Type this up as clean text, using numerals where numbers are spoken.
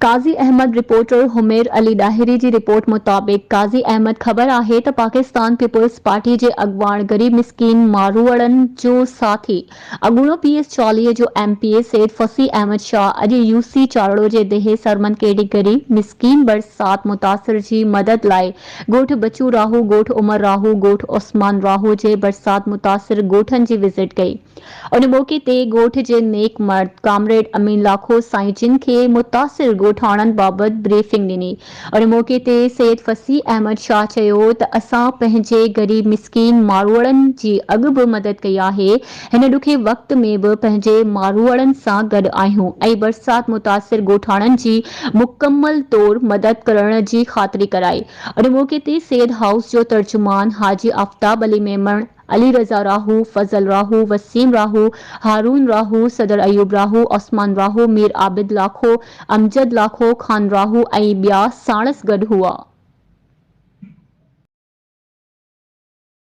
काज़ी Ahmad reporter हुमेर Ali डाहिरी जी report मुताबिक़ काज़ी अहमद ख़बर आहे त पाकिस्तान पीपुल्स पार्टी जे अॻवान गरीब मिसकीन मारूअड़नि जो साथी अॻूणो PS40 जो MPA सैयद फसी अहमद शाह अॼु UC चारड़ो जे देहे सरमन केडी गरीब मिसकीन बरसात मुतासिर जी मदद लाइ ॻोठ बच्चू राहू ॻोठ उमर राहू ॻोठ उस्मान राहू जे बरसात मुतासिर ॻोठनि जी विज़िट कई। उन मौक़े ते ॻोठ जे नेक मर्द कामरेड अमीन लाखो साईं जिन खे मुतासिर ॻोठाणनि बाबति ब्रीफिंग ॾिनी। उन मौक़े ते सैयद फसी अहमद शाह चयो त असां पंहिंजे गरीब मिसकीन मारूअड़नि जी अॻु बि मदद कई आहे, हिन ॾुखे वक़्त में बि पंहिंजे मारूअड़नि सां गॾु आहियूं ऐं बरसात मुतासिर ॻोठाणनि जी मुकमल तौर मदद करण जी ख़ातिरी कराई। उन मौक़े ते सैयद हाउस जो तर्जुमान हाजी आफ्ताब अली मेमण अली रज़ा राहू फज़ल राहू वसीम राहू हारून राहू सदर अयूब राहू उस्मान राहू मीर आबिद लाखो अमजद लाखो खान राहू ऐं ॿिया साणस गॾु हुआ।